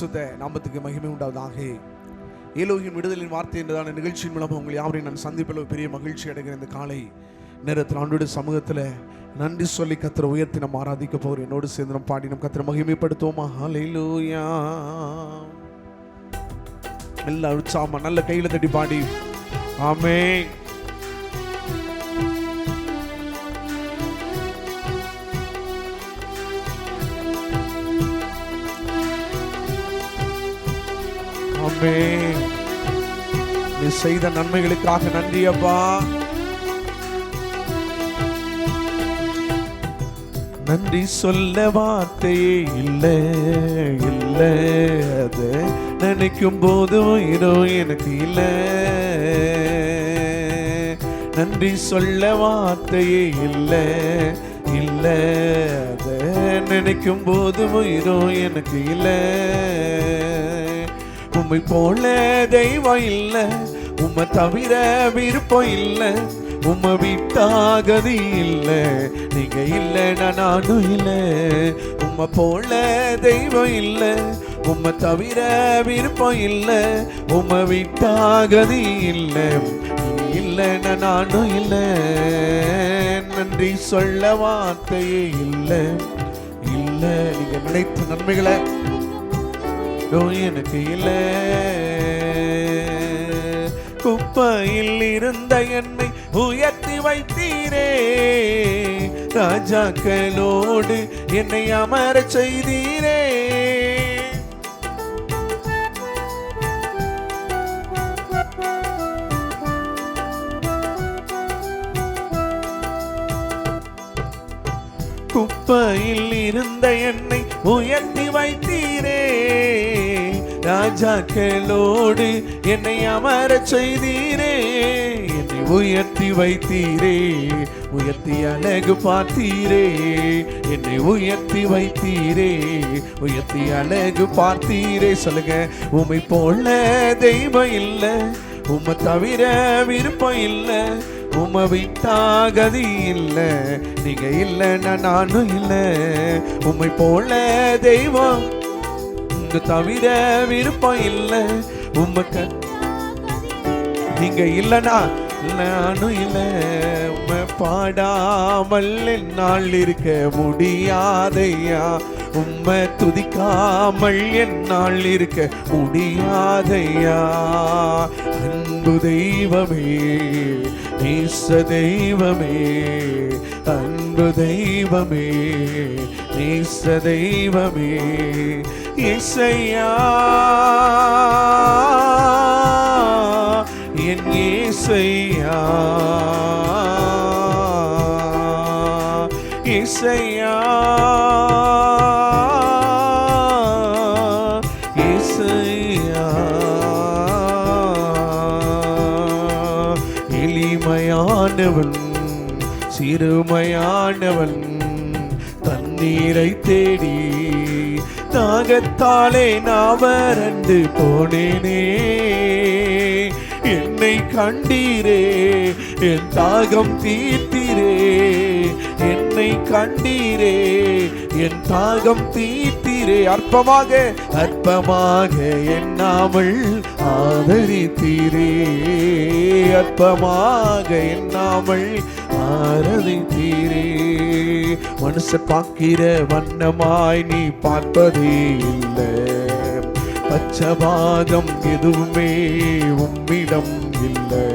பரிசுத்த நாமத்துக்கு மகிமை உண்டாவதாக. ஏலோகின் விடுதலின் வார்த்தை என்றதான நிகழ்ச்சியின் மூலமாக உங்களை யாவரையும் நான் சந்திப்பில் பெரிய மகிழ்ச்சி அடைகிற இந்த காலை நேரத்தில் ஆண்டோட சமூகத்தில் நன்றி சொல்லி கத்திர உயர்த்தி நம்ம ஆராதிக்க போகிறோம். என்னோடு சேர்ந்து நம்ம பாடி நம்ம கத்திர மகிமைப்படுத்துவோமா? ஹல்லேலூயா. எல்லா உற்சாகமா நல்ல கையில தட்டி பாடி ஆமென். நீ செய்த நன்மைகளுக்காக நன்றி அப்பா. நன்றி சொல்ல வார்த்தையே இல்லை இல்லை, அது நினைக்கும் போதும் இதோ எனக்கு இல்லை. நன்றி சொல்ல வார்த்தையே இல்லை இல்லை, அது நினைக்கும் போதும் இதோ எனக்கு இல்லை. உம்மை போல தெய்வம் இல்ல, உம்மை தவிர விருப்பம் இல்ல, உம்மை விட்டாகதி இல்ல, நீங்க இல்லைன்னா நானும் இல்ல. உம்மை போல தெய்வம் இல்ல, உம்மை தவிர விருப்பம் இல்ல, உம்மை விட்டாகதி இல்ல, இல்லைன்னா நானும் இல்ல. நன்றி சொல்ல வார்த்தையே இல்ல இல்ல, நீங்க நினைத்த நன்மைகளை எனக்கு இல்லை. குப்பையில் இருந்த என்னை உயர்த்தி வைத்தீரே, ராஜாக்களோடு என்னை அமர செய்தீரே. குப்பையில் இருந்த என்னை உயர்த்தி வைத்தீரே, ராஜாக்களோடு என்னை அமர செய்தீரே. என்னை உயர்த்தி வைத்தீரே, உயர்த்தி அழகு பார்த்தீரே. என்னை உயர்த்தி வைத்தீரே, உயர்த்தி அழகு பார்த்தீரே. சொல்லுங்க, உம்மை போல தெய்வம் இல்ல, உம்மை தவிர விருப்பம் இல்ல, உம்மை விட்டாகதி இல்ல, நீங்க இல்லைன்னா நானும் இல்ல. உம்மை போல தெய்வம் தவிர விருப்பம் இல்ல, உமக்கு நீங்க இல்லனா நானும் இல்ல. உம்மை பாடாமல் என்னால் இருக்க முடியாதையா, உம்மை துதிக்காமல் என்னால் இருக்க முடியாதையா. அன்பு தெய்வமே, நேச தெய்வமே, அன்பு தெய்வமே, நேச தெய்வமே, இசையா என் இசையா, இசையா இசையா. எளிமையானவன் சிறுமையானவன் தண்ணீரை தேடி தாகத்தாலே நான் வறண்டு போனேனே. என்னை கண்டீரே, என் தாகம் தீர்த்தீரே. என்னை கண்டீரே, என் தாகம் தீர்த்தீரே. அற்பமாக அற்பமாக எண்ணாமல் ஆதரித்தீரே, அற்பமாக எண்ணாமல் ஆராதித்தீரே. மனுஷர் பார்க்கிற வண்ணமாய் நீ பார்ப்பதே இல்லை, பச்சபாதம் எதுவுமே உம்மிடம் இல்லை.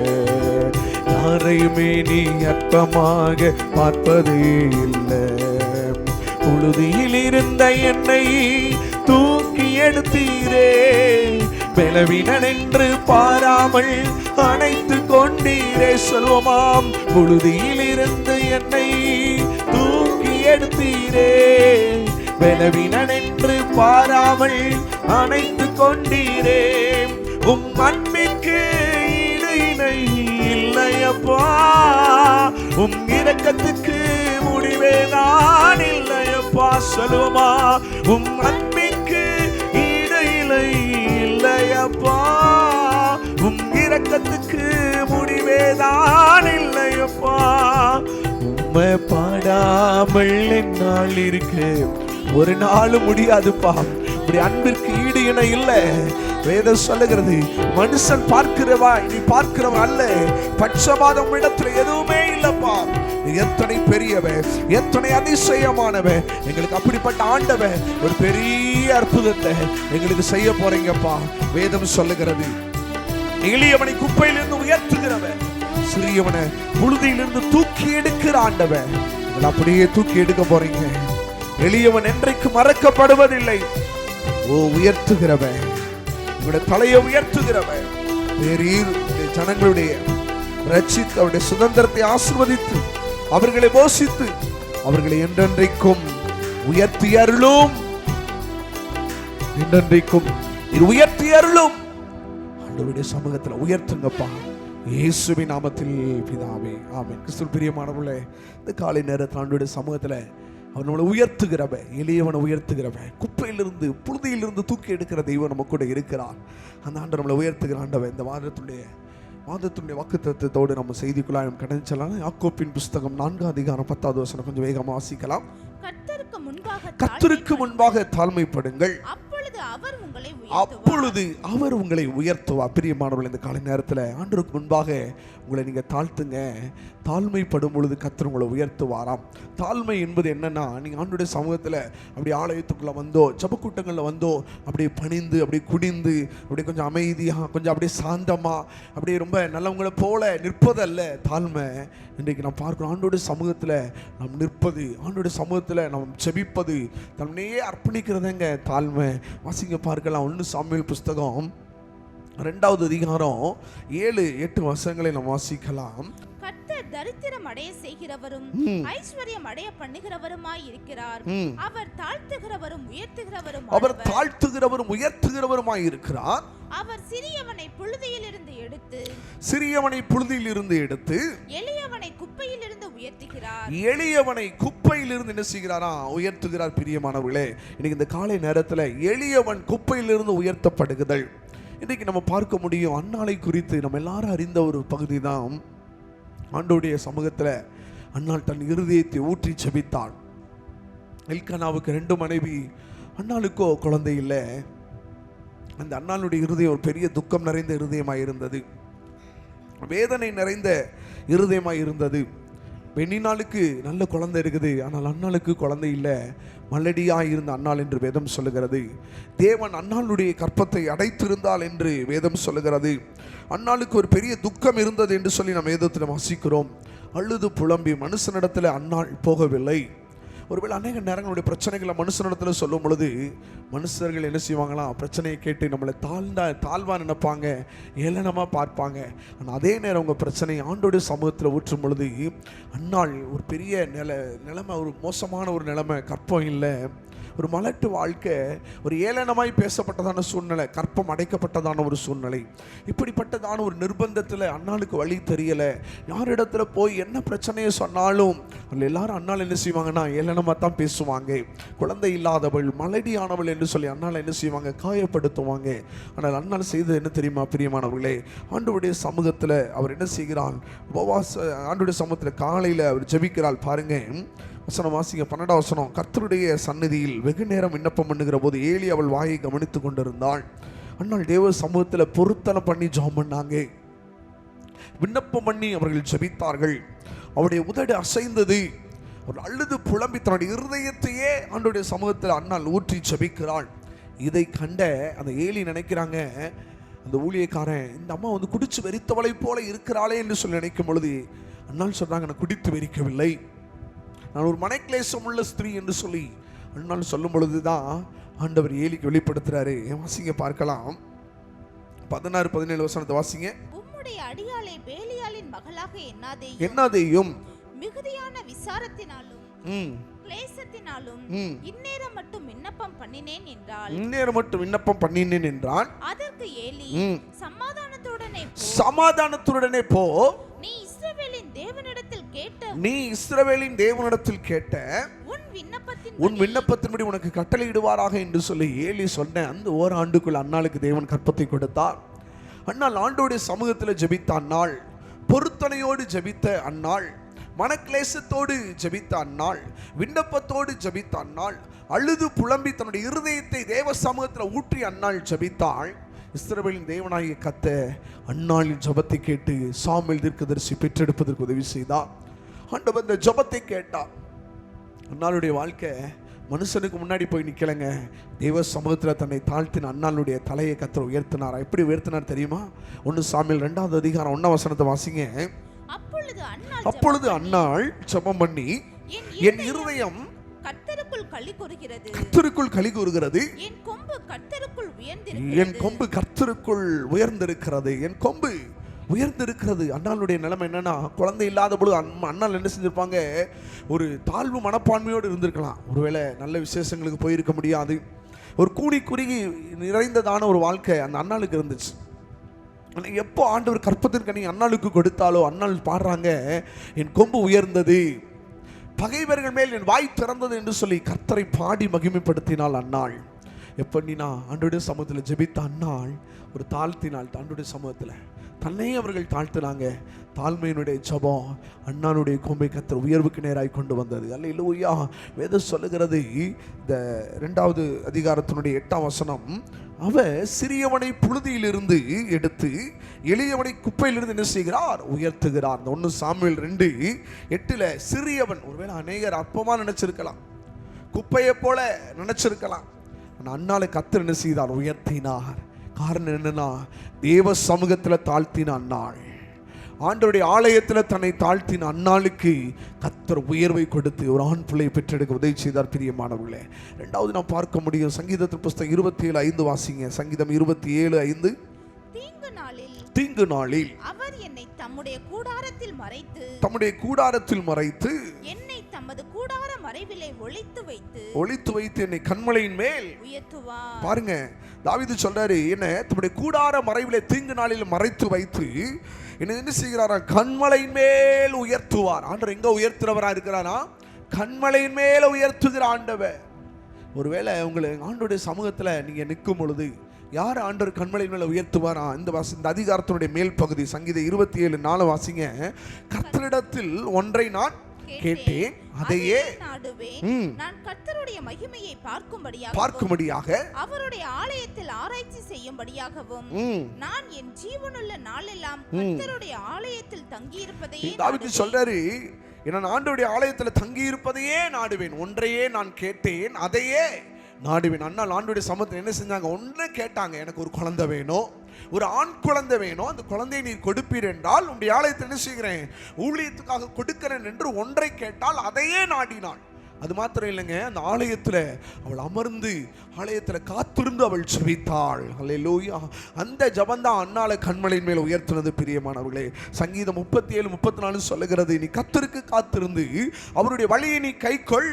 யாரையுமே நீ அற்பமாக பார்ப்பதே இல்லை. புழுதியில் இருந்த என்னை தூக்கி எடுத்தீரே, பலவீனன் என்று பாராமல் அணைத்து கொண்டீரே. சொல்வோமாம், புழுதியில் இருந்து என்னை தூக்கி எடுத்தீரே, பலவீனன் என்று பாராமல் அணைத்து கொண்டீரே. உம் அன்பிற்கு ஈடு இணை இல்லையப்பா, உம் இரக்கத்துக்கு முடிவே நான் இல்லையப்பா. சொல்லுவோமா, உம் அன்பிற்கு ஈடு இணை இல்லையப்பா, உம் இரக்கத்துக்கு முடிவே நான் இல்லையப்பா. உம்மை பாடாமல் என்னால் இருக்க ஒரு நாளும் முடியாதுப்பா. உடைய அன்பிற்கு ஈடு இணை இல்லை. வேதம் சொல்லுகிறது, மனுஷன் பார்க்கிறவா நீ பார்க்கிறவன் அல்ல, பட்சபாதம் இடத்துல எதுவுமே இல்லப்பா. எத்தனை பெரியவன், எத்தனை அதிசயமானவன். எங்களுக்கு அப்படிப்பட்ட ஆண்டவன் ஒரு பெரிய அற்புதத்தை எங்களுக்கு செய்ய போறீங்கப்பா. வேதம் சொல்லுகிறது, எளியவனை குப்பையிலிருந்து உயர்த்துகிறவன், சிறியவனை புழுதியிலிருந்து தூக்கி எடுக்கிற ஆண்டவன். அப்படியே தூக்கி எடுக்க போறீங்க. எளியவன் என்றைக்கு மறக்கப்படுவதில்லை. ஓ, உயர்த்துகிறவன், உங்களுடைய தலையை உயர்த்துகிறவன், ஜனங்களுடைய ரட்சித்து அவருடைய சுதந்திரத்தை ஆசீர்வதித்து அவர்களை போஷித்து அவர்களை என்றென்றைக்கும் உயர்த்தி அருளும். என்றென்றைக்கும் உயர்த்தி அருளும். ஆண்டவருடைய சமூகத்தில் உயர்த்துங்கப்பா, இயேசுவின் நாமத்தில் பிதாவே, ஆமென். கிறிஸ்துவில் பிரியமானவர்களே, இந்த காலை நேரத்தில் ஆண்டவருடைய சமூகத்தில் அவர் நம்மளை உயர்த்துகிறவன், எளியவனை உயர்த்துகிறவன், குப்பையிலிருந்து புழுதியிலிருந்து தூக்கி எடுக்கிற தெய்வம் நம்ம கூட இருக்கிறார். அந்த ஆண்டு நம்மளை உயர்த்துகிற ஆண்டவன். இந்த வாதத்துடைய வாக்குத்தத்தத்தோடு நம்ம செய்திக்குள்ளாக நம்ம கடந்து யாக்கோபின் புஸ்தகம் 4 அதிகாரம் 10வது வசனம் கொஞ்சம் வேகமாக வாசிக்கலாம். கர்த்தருக்கு முன்பாக தாழ்மைப்படுங்கள், அப்பொழுது அவர் உங்களை உயர்த்துவார். பிரியமானவர்கள், இந்த காலை நேரத்தில் ஆண்டவருக்கு முன்பாக உங்களை நீங்க தாழ்த்துங்க. தாழ்மைப்படும் பொழுது கர்த்தர் உங்களை உயர்த்துவாராம். தாழ்மை என்பது என்னன்னா, நீங்க ஆண்டவருடைய சமூகத்தில் அப்படி ஆலயத்துக்குள்ள வந்தோ, ஜபக்கூட்டங்களில் வந்தோ, அப்படியே பணிந்து, அப்படியே குடிந்து, அப்படியே கொஞ்சம் அமைதியாக, கொஞ்சம் அப்படியே சாந்தமா, அப்படியே ரொம்ப நல்லவங்களை போல நிற்பதல்ல தாழ்மை. இன்றைக்கு நாம் பார்க்கிறோம், ஆண்டவருடைய சமூகத்தில் நாம் நிற்பது, ஆண்டவருடைய சமூகத்தில் நாம் செபிப்பது, தன்னையே அர்ப்பணிக்கிறதுங்க தாழ்மை. வாசிங்க பார்க்கலாம். 1 சாமுவேல் புஸ்தகம் 2வது அதிகாரம் 7-8 வசனங்களை நாம் வாசிக்கலாம். கர்த்தர் தரித்திரம் அடைய செய்கிறவரும் ஐஸ்வர்யம் அடைய பண்ணுகிறவருமாய் இருக்கிறார். அவர் தாழ்த்துகிறவரும் உயர்த்துகிறவருமாய் இருக்கிறார். அவர் சிறியவனை புழுதியிலிருந்து எடுத்து எளியவனை குப்பையிலிருந்து உயர்த்துகிறார். என்ன செய்கிறாரா? உயர்த்துகிறார். பிரியமானவர்களே, இன்னைக்கு இந்த காலை நேரத்தில் எளியவன் குப்பையிலிருந்து உயர்த்தப்படுகிறதல் இன்னைக்கு நம்ம பார்க்க முடியும். அன்னாளை குறித்து நம்ம எல்லாரும் அறிந்த ஒரு பகுதி தான். ஆண்டவருடைய சமூகத்தில் அன்னாள் தன் இருதயத்தை ஊற்றி செபித்தாள். எல்கானாவுக்கு 2 மனைவி, அன்னாளுக்கோ குழந்தை இல்லை. அந்த அன்னாளுடைய இருதயம் ஒரு பெரிய துக்கம் நிறைந்த இருதயமாய் இருந்தது, வேதனை நிறைந்த இருதயமாய் இருந்தது. பெண்ணினாளுக்கு நல்ல குழந்தை இருக்குது, ஆனால் அன்னாளுக்கு குழந்தை இல்லை, மலடியாய் இருந்த அன்னாள் என்று வேதம் சொல்லுகிறது. தேவன் அன்னாளுடைய கற்பத்தை அடைத்திருந்தாள் என்று வேதம் சொல்லுகிறது. அன்னாளுக்கு ஒரு பெரிய துக்கம் இருந்தது என்று சொல்லி நாம் வேதத்தில் வாசிக்கிறோம். அழுது புலம்பி மனுஷனிடத்தில் அன்னாள் போகவில்லை. ஒருவேளை அநேக நேரங்களுடைய பிரச்சனைகளை மனுஷனிடத்தில் சொல்லும் பொழுது மனுஷர்கள் என்ன செய்வாங்களாம்? பிரச்சனையை கேட்டு நம்மளை தாழ்வா நினைப்பாங்க, ஏளனமாக பார்ப்பாங்க. ஆனால் அதே நேரம் உங்கள் பிரச்சனை ஆண்டோடைய சமூகத்தில் ஊற்றும் பொழுது அன்னாள் ஒரு பெரிய நிலைமை, ஒரு மோசமான ஒரு நிலைமை, கற்பம் இல்லை, ஒரு மலட்டு வாழ்க்கை, ஒரு ஏளனமாய் பேசப்பட்டதான சூழ்நிலை, கற்பம் அடைக்கப்பட்டதான ஒரு சூழ்நிலை, இப்படிப்பட்டதான ஒரு நிர்பந்தத்தில் அன்னாளுக்கு வழி தெரியலை. யாரிடத்துல போய் என்ன பிரச்சனையை சொன்னாலும் அதில் எல்லாரும் அன்னாள் என்ன செய்வாங்கன்னா ஏளனமாக தான் பேசுவாங்க. குழந்தை இல்லாதவள், மலடியானவள் என்று சொல்லி அன்னாள் என்ன செய்வாங்க? காயப்படுத்துவாங்க. ஆனால் அன்னாள் செய்தது என்ன தெரியுமா பிரியமானவர்களே? ஆண்டவருடைய சமூகத்தில் அவர் என்ன செய்கிறான்? ஆண்டவருடைய சமூகத்தில் காலையில் அவர் ஜெபிக்கிறாள். பாருங்க வசனம் வாசிங்க, 12வது வசனம். கர்த்தருடைய சந்நிதியில் வெகு நேரம் விண்ணப்பம் பண்ணுகிற போது ஏலி அவள் வாயை கவனித்து கொண்டிருந்தாள். அன்னாள் தேவ சமூகத்தில் பொருத்தனை பண்ணி ஜெபம் பண்ணாங்க, விண்ணப்பம் பண்ணி அவர்கள் ஜெபித்தார்கள். அவருடைய உதடு அசைந்தது. அவர் அழுது புலம்பி தன்னுடைய இருதயத்தையே ஆண்டவருடைய சமூகத்தில் அன்னாள் ஊற்றி ஜெபிக்கிறாள். இதை கண்ட அந்த ஏலி நினைக்கிறாங்க, அந்த ஊழியக்காரன் இந்த அம்மா வந்து குடிச்சு வெறித்தவளை போல இருக்கிறாளே என்று சொல்லி நினைக்கும் பொழுது அன்னாள் சொல்றாங்க, நான் குடித்து வெறிக்கவில்லை, நான் ஒரு மனக்லேசம் உள்ள ஸ்திரீ என்று சொல்லி அன்னாள் சொல்லும் பொழுதுதான் ஆண்டவர் ஏலிக்கு வெளிப்படுத்துறாரு. வாசிங்க பார்க்கலாம். 16-17 வசனத்தை வாசிங்க. உம்முடைய அடியாளை பேலியாளின் மகளாக எண்ணாதேயும் மிகுதியான விசாரத்தினாலும் கிளேசத்தினாலும் இந்நேரம் மட்டும் விண்ணப்பம் பண்ணினேன் என்றான். அதற்கு ஏலி, சமாதானத்துடனே போ, நீ இஸ்ரவேலின் தேவனிடத்தில் கேட்ட உன் விண்ணப்பத்தின்படி உனக்கு கட்டளையிடுவாராக என்று சொல்லி ஏலி சொன்ன அந்த ஓராண்டுக்குள் அன்னாளுக்கு தேவன் கற்பத்தை கொடுத்தார். அன்னாள் ஆண்டோடைய சமூகத்தில் ஜெபித்த அன்னாள், பொருத்தனையோடு ஜெபித்த அன்னாள், மனக்லேசத்தோடு ஜெபித்த அன்னாள், விண்ணப்பத்தோடு ஜெபித்த அன்னாள், அழுது புலம்பி தன்னுடைய இருதயத்தை தேவ சமூகத்தில் ஊற்றி அன்னாள் ஜெபித்தாள். இஸ்ரவேலின் தேவனாகிய கர்த்தர் அன்னாளின் ஜெபத்தை கேட்டு சாமுவேல் தீர்க்கதரிசி பெற்றெடுப்பதற்கு உதவி செய்தார். ஆண்டவர் இந்த ஜெபத்தை கேட்டார். அன்னாளுடைய வாழ்க்கை மனுஷனுக்கு முன்னாடி போய் நிக்கலங்க. தேவ சமூகத்தில் தன்னை தாழ்த்தின அன்னாளுடைய தலையை கர்த்தர் உயர்த்தினார். எப்படி உயர்த்தினார் தெரியுமா? 1 சாமுவேல் 2வது அதிகாரம் 1ஆம் வசனத்தை வாசிங்க. அப்பொழுது அன்னாள் ஜெபம் பண்ணி, என் இருதயம் கர்த்தருக்குள் களி கூறுகிறது, என் கொம்பு கர்த்தருக்குள் உயர்ந்திருக்கிறது, என் கொம்பு உயர்ந்திருக்கிறது. அண்ணாளுடைய நிலைமை என்னன்னா, குழந்தை இல்லாத பொழுது அண்ணாள் என்ன செஞ்சிருப்பாங்க? ஒரு தாழ்வு மனப்பான்மையோடு இருந்திருக்கலாம். ஒருவேளை நல்ல விசேஷங்களுக்கு போயிருக்க முடியாது. ஒரு கூனி குறுகி நிறைந்ததான ஒரு வாழ்க்கை அந்த அண்ணாளுக்கு இருந்துச்சு. எப்போ ஆண்டவர் கற்பத்தின் கனி அண்ணாளுக்கு கொடுத்தாலோ அண்ணாள் பாடுறாங்க, என் கொம்பு உயர்ந்தது, பகைவர்கள் மேல் என் வாய் திறந்தது என்று சொல்லி கர்த்தரை பாடி மகிமைப்படுத்தினாள் அன்னாள். எப்படின்னா ஆண்டோடைய சமூகத்தில் ஜெபித்த அன்னாள் ஒரு தாழ்த்தினாள். ஆண்டோடைய சமூகத்தில் தன்னை அவர்கள் தாழ்த்தினாங்க. தாழ்மையினுடைய ஜெபம் அண்ணானுடைய கொம்பை கர்த்தர் உயர்வுக்கு நேராய் கொண்டு வந்தது. அல்லேலூயா. வேதம் சொல்லுகிறது, இந்த 2வது அதிகாரத்தினுடைய 8ஆம் வசனம், அவர் சிறியவனை புழுதியிலிருந்து எடுத்து எளியவனை குப்பையிலிருந்து என்ன செய்கிறார்? உயர்த்துகிறார். 1 சாமுவேல் 2:8 சிறியவன், ஒருவேளை அநேகர் அற்பமா நினைச்சிருக்கலாம், குப்பையை போல நினைச்சிருக்கலாம். அண்ணாளை கர்த்தர் என்ன செய்தார்? உயர்த்தினார். காரணம் என்னன்னா, தேவ சமூகத்தில் தாழ்த்தின அன்னாள், ஆண்டவருடைய ஆலயத்தில் தன்னை தாழ்த்தின அன்னாளுக்கு கர்த்தர் உயர்வை கொடுத்து ஒரு ஆண் பிள்ளை பெற்றெடுக்க உதவி செய்தார். பிரியமானவர்களே, 2வது நாம் பார்க்க முடியும். சங்கீதத்தின் புஸ்தகம் 27:5 வாசிங்க. சங்கீதம் 27:5. தீங்கு நாளில் அவர் என்னை தம்முடைய கூடாரத்தில் மறைத்து என்னை தமது கூடார மறைவிலே ஒளித்து வைத்து என்னை கன்மலையின் மேல் உயர்த்துவார். பாருங்க, தாவீது சொல்றாரு, என்ன தம்முடைய கூடார மறைவிலே தீங்கு நாளில் மறைத்து வைத்து என்ன செய்கிறாரா? கன்மலையின் மேல் உயர்த்துவார். ஆண்டவர் எங்க உயர்த்துறவரா இருக்கிறாரா? கன்மலையின் மேல உயர்த்துகிற ஆண்டவர். ஒருவேளை உங்களை ஆண்டவருடைய சமூகத்துல நீங்க நிற்கும் பொழுது யார் ஆண்டவர் கன்மலையின் மேல உயர்த்துவாரா? இந்த அதிகாரத்தினுடைய மேல் பகுதி சங்கீதம் 27:4 வாசிங்க. கர்த்தரிடத்தில் ஒன்றை நான் கேட்டேன், அதையே நான் கர்த்தருடைய மகிமையை பார்க்கும்படியாக அவருடைய ஆலயத்தில் ஆராய்ச்சி செய்யும்படியாகவும் நான் என் ஜீவனுள்ள நாளெல்லாம் கர்த்தருடைய ஆலயத்தில் தங்கி இருப்பதையே. தாவீது சொல்றாரு, நான் ஆண்டவருடைய ஆலயத்தில் தங்கி இருப்பதையே நாடுவேன். ஒன்றையே நான் கேட்டேன், அதையே நாடுவேன். அண்ணா ஆண்டவருடைய சமூகத்தில் என்ன செஞ்சாங்க? ஒன்று கேட்டாங்க, எனக்கு ஒரு குழந்தை வேணும், ஒரு ஆண் குழந்தை வேணும், அந்த குழந்தையை நீர் கொடுப்பீர் என்றால் உன்னுடைய ஆலயத்தில் என்ன செய்கிறேன்? ஊழியத்துக்காக கொடுக்கிறேன் என்று ஒன்றை கேட்டால் அதையே நாடினாள். அது மாத்திரம் இல்லைங்க, அந்த ஆலயத்தில் அவள் அமர்ந்து ஆலயத்தில் காத்திருந்து அவள் ஜெபித்தாள். அல்லேலூயா. அந்த ஜெபந்தான் அன்னாளை கன்மலையின் மேல் உயர்த்தினது. பிரியமானவர்களே, சங்கீதம் 37:34 சொல்லுகிறது, நீ கர்த்தருக்கு காத்திருந்து அவருடைய வழியை நீ கைக்கொள்,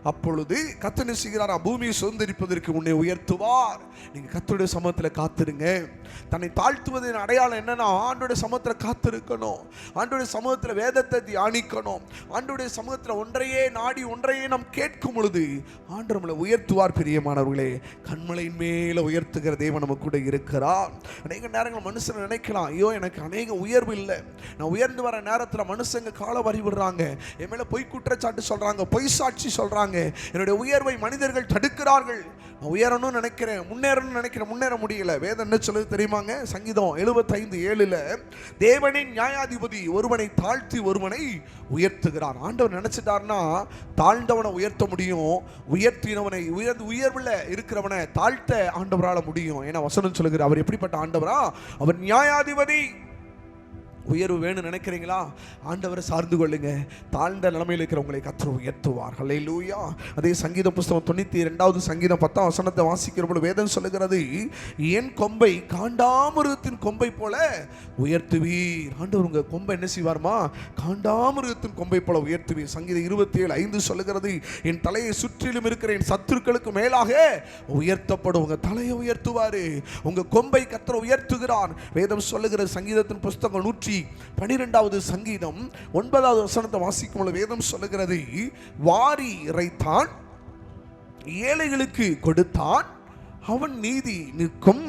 அப்பொழுது கர்த்தர் என்ன செய்கிறார்? பூமியை சுதந்தரிப்பதற்கு உன்னை உயர்த்துவார். நீங்க கர்த்தருடைய சமூகத்தில் காத்திருங்க. தன்னை தாழ்த்துவதின் அடையாளம் என்னன்னா, ஆண்டோடைய சமூகத்தில் காத்திருக்கணும், ஆண்டோடைய சமூகத்தில் வேதத்தை தியானிக்கணும், ஆண்டோடைய சமூகத்தில் ஒன்றையே நாடி ஒன்றையே நாம் கேட்கும் பொழுது ஆண்டவர் நம்மளை உயர்த்துவார். பிரியமானவர்களே, கன்மலையின் மேல உயர்த்துகிற தேவன் நம்ம கூட இருக்கிறார். அநேக நேரங்கள் மனுஷன் நினைக்கலாம், ஐயோ எனக்கு அநேக உயர்வு இல்லை, நான் உயர்ந்து வர நேரத்தில் மனுஷங்க கால வரி விடுறாங்க, என் மேல பொய் குற்றச்சாட்டு சொல்றாங்க, பொய் சாட்சி சொல்றாங்க, என்னுடைய உயர்வை மனிதர்கள் தடுக்கிறார்கள், நான் உயரணும்னு நினைக்கிறேன், முன்னேறணும்னு நினைக்கிறேன், முன்னேற முடியல. வேதம் என்ன சொல்லுது தெரியுமாங்க? சங்கீதம் 75:7 தேவனின் நியாயாதிபதி ஒருவனை தாழ்த்தி ஒருவனை உயர்த்துகிறார். ஆண்டவர் நினைச்சிட்டார்னா தாழ்ந்தவனை உயர்த்த முடியும், உயர்த்தினவனை உயர்வுல இருக்கிறவனை தாழ்த்த ஆண்டவரால முடியும். ஏன்னா வசனம் சொல்லுகிறார், அவர் எப்படிப்பட்ட ஆண்டவரா? அவர் நியாயாதிபதி. உயர்வு வேணும்னு நினைக்கிறீங்களா? ஆண்டவரை சார்ந்து கொள்ளுங்க. தாழ்ந்த நிலைமையில் இருக்கிறவங்களை கர்த்தர் உயர்த்துவார். ஹல்லேலூயா. அதே சங்கீத புஸ்தகம் 92வது சங்கீதம் 10ஆம் வசனத்தை வாசிக்கிற பொழுது வேதம் சொல்லுகிறது, என் கொம்பை காண்டாமிருகத்தின் கொம்பை போல உயர்த்துவீர். ஆண்டவர் உங்க கொம்பை என்ன செய்வார்மா? காண்டாமிருகத்தின் கொம்பை போல உயர்த்துவீர். சங்கீதம் 27:5 சொல்லுகிறது, என் தலையை சுற்றிலும் இருக்கிற என் சத்துருக்களுக்கு மேலாக உயர்த்தப்படும். உங்க தலையை உயர்த்துவாரு, உங்க கொம்பை கர்த்தர் உயர்த்துகிறார். வேதம் சொல்லுகிற சங்கீதத்தின் புஸ்தகம் 112வது சங்கீதம் 9வது வசனத்தை வாசிக்கும் பொழுது வேதம் சொல்லுகிறது, வாரி இறைத்தான், ஏழைகளுக்கு கொடுத்தான், அவன் நீதி நிற்கும்,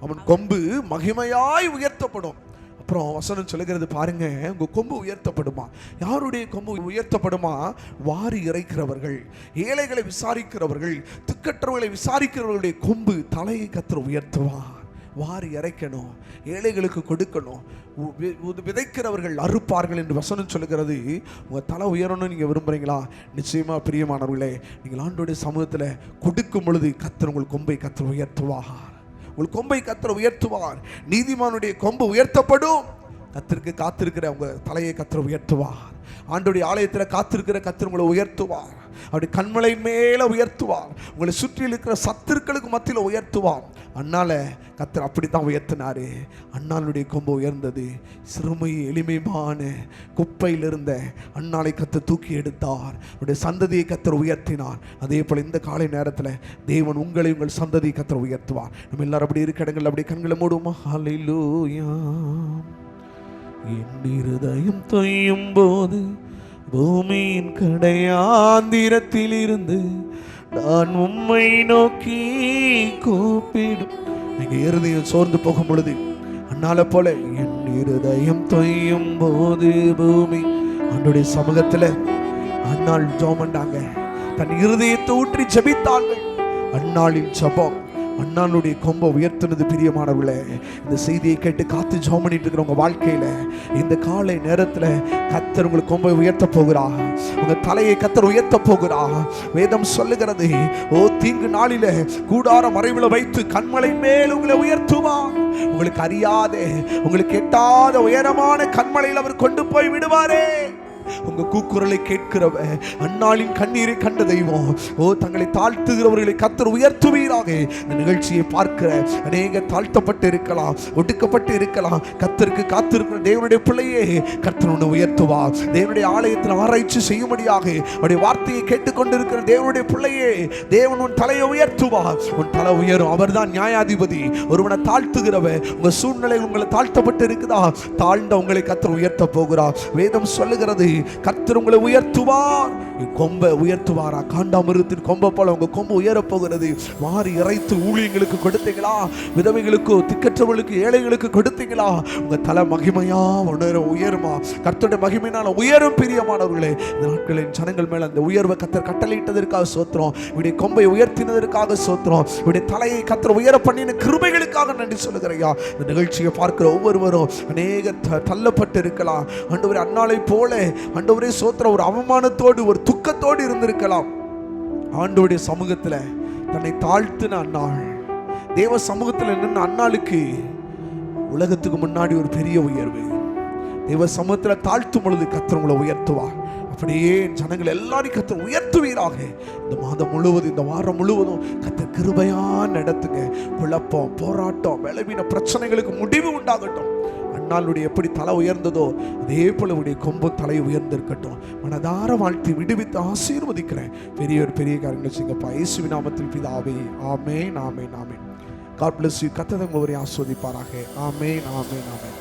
அவன் கொம்பு மகிமையாய் உயர்த்தப்படும். அப்புறம் வசனம் சொல்லுகிறது பாருங்க, உங்க கொம்பு உயர்த்தப்படுமா. யாருடைய கொம்பு உயர்த்தப்படுமா? வாரி இறைக்கிறவர்கள், ஏழைகளை விசாரிக்கிறவர்கள், திக்கற்றவர்களை விசாரிக்கிறவர்களுடைய கொம்பு தலையை கர்த்தர் உயர்த்துவார். வாரி இறைக்கணும், ஏழைகளுக்கு கொடுக்கணும். விதைக்கிறவர்கள் அறுப்பார்கள் என்று வசனம் சொல்லுகிறது. உங்கள் தலை உயரணும்னு நீங்கள் விரும்புகிறீங்களா? நிச்சயமாக பிரியமானவர்களே, நீங்கள் ஆண்டோடைய சமூகத்தில் கொடுக்கும் பொழுது கர்த்தர் உங்கள் கொம்பை கர்த்தர் உயர்த்துவார். உங்கள் கொம்பை கர்த்தர் உயர்த்துவார். நீதிமானுடைய கொம்பு உயர்த்தப்படும். கர்த்தருக்கு காத்திருக்கிற உங்கள் தலையை கர்த்தர் உயர்த்துவார். ஆண்டோடைய ஆலயத்தில் காத்திருக்கிற கர்த்தர் உங்களை உயர்த்துவார். அப்படி கண்மலை மேலே உயர்த்துவார். உங்களை சுற்றி இருக்கிற சத்துருக்களுக்கு மத்தியில் உயர்த்துவார். அண்ணால கர்த்தர் அப்படித்தான் உயர்த்தினாரு. அண்ணாளுடைய கொம்பு உயர்ந்தது. சிறுமை எளிமையான குப்பையில் இருந்த அண்ணாளை கர்த்தர் தூக்கி எடுத்தார். அவருடைய சந்ததியை கர்த்தர் உயர்த்தினார். அதே போல் இந்த காலை நேரத்தில் தேவன் உங்களை உங்கள் சந்ததியை கர்த்தர் உயர்த்துவார். நம்ம எல்லாரும் அப்படி இருக்க இடங்கள் அப்படி கண்களை மூடுவோமா? ஹல்லேலூயா. என் இருதயம் தொய்யும் போது பூமியின் கடையாந்திரத்தில் இருந்து நான் உம்மை நோக்கி கூப்பிடும். நீங்க இருதயம் சோர்ந்து போகும் பொழுது அண்ணால போல என் இருதயம் தொய்யும் போது பூமி, ஆண்டோடைய சமூகத்துல அண்ணாள் ஜெபம் பண்ணாங்க. தன் இருதயத்தை ஊற்றி ஜெபித்தார்கள். அண்ணாளின் ஜெபம் அண்ணாளுடைய கொம்பை உயர்த்தினது. பிரியமானவர்களே, இந்த செய்தியை கேட்டு காத்து ஜெபம் பண்ணிட்டு இருக்கிற உங்க வாழ்க்கையில இந்த காலை நேரத்துல கர்த்தர் உங்களுக்கு கொம்பை உயர்த்த போகிறா. உங்க தலையை கர்த்தர் உயர்த்த போகிறா. வேதம் சொல்லுகிறது, ஓ தீங்கு நாளில கூடார மறைவுல வைத்து கண்மலை மேல் உங்களை உயர்த்துவா. உங்களுக்கு அறியாத, உங்களுக்கு எட்டாத உயரமான கண்மலையில் அவர் கொண்டு போய் விடுவாரே. உங்க கூக்குரலை கேட்கிறவ, அன்னாளின் கண்ணீரை கண்ட தெய்வம், ஓ தங்களை தாழ்த்துகிறவர்களை கர்த்தர் உயர்த்துவீராக. இந்த நிகழ்ச்சியை பார்க்கிற அநேக தாழ்த்தப்பட்டு இருக்கலாம், ஒடுக்கப்பட்டு இருக்கலாம். கர்த்தருக்கு காத்திருக்கிற தேவனுடைய பிள்ளையே, கர்த்தர் உன்னை உயர்த்துவா. தேவனுடைய ஆலயத்தில் ஆராய்ச்சி செய்யும்படியாக அவருடைய வார்த்தையை கேட்டுக்கொண்டிருக்கிற தேவனுடைய பிள்ளையே, தேவன் உன் தலையை உயர்த்துவா. உன் தலை உயரும். அவர் தான் நியாயாதிபதி. ஒருவனை தாழ்த்துகிறவ, உங்க சூழ்நிலை உங்களை தாழ்த்தப்பட்டு இருக்குதா, தாழ்ந்த உங்களை கர்த்தர் உயர்த்த போகிறார். வேதம் சொல்லுகிறது, கர்த்தர் உங்களை உயர்த்துவார். கொம்பை உயர்த்துவாரா? காண்டாமிருகத்தின் கொம்பை போல உங்க கொம்பு உயர போகிறது. வாரி இறைத்து ஊழியங்களுக்கு கொடுத்தீங்களா? விதவைகளுக்கு, திக்கற்றவர்களுக்கு, ஏழைகளுக்கு கொடுத்தீங்களா? உங்க தலை மகிமையா உயருமா? கர்த்தருடைய மகிமையினால உயரும். பிரியமானவர்களே, இந்த நாட்களின் ஜனங்கள் மேல அந்த உயர்வை கர்த்தர் கட்டளையிட்டதற்காக சோத்திரம். இவருடைய கொம்பை உயர்த்தினதற்காக சோத்திரம். இவருடைய தலையை கர்த்தர் உயர பண்ணின கிருபைகளுக்காக நன்றி சொல்லுகிறையா. இந்த நிகழ்ச்சியை பார்க்கிற ஒவ்வொருவரும் அநேக தள்ளப்பட்டு இருக்கலாம். ஆண்டவரே, அன்னாளை போல ஆண்டவரே சோத்திரம், ஒரு அவமானத்தோடு, ஒரு துக்கத்தோடு இருந்திருக்கலாம். ஆண்டவருடைய சமூகத்தில் தன்னை தாழ்த்தின அன்னாள், தேவ சமூகத்தில் நின்று அன்னாளுக்கு உலகத்துக்கு முன்னாடி ஒரு பெரிய உயர்வு. தேவ சமூகத்தில் தாழ்த்தும் பொழுது கர்த்தர் உங்களை உயர்த்துவார். அப்படியே ஜனங்கள் எல்லாரையும் கர்த்தர் உயர்த்துவீராக. இந்த மாதம் முழுவதும், இந்த வாரம் முழுவதும் கர்த்தர் கிருபையா நடத்துங்க. குழப்பம், போராட்டம், பலவீன பிரச்சனைகளுக்கு முடிவு உண்டாகட்டும். அண்ணாளுடைய எப்படி தலை உயர்ந்ததோ அதே போல உடைய கொம்பு தலை உயர்ந்திருக்கட்டும். மனதார வாழ்த்தி விடுவித்து ஆசீர்வதிக்கிறேன். பெரிய காரியங்களை செய்யுங்கப்பா. இயேசுவின் நாமத்தில் பிதாவே, ஆமென், ஆமென், ஆமென். God bless you. கர்த்தர் உங்களை ஆசீர்வதிப்பாராக. ஆமென், ஆமென், ஆமென்.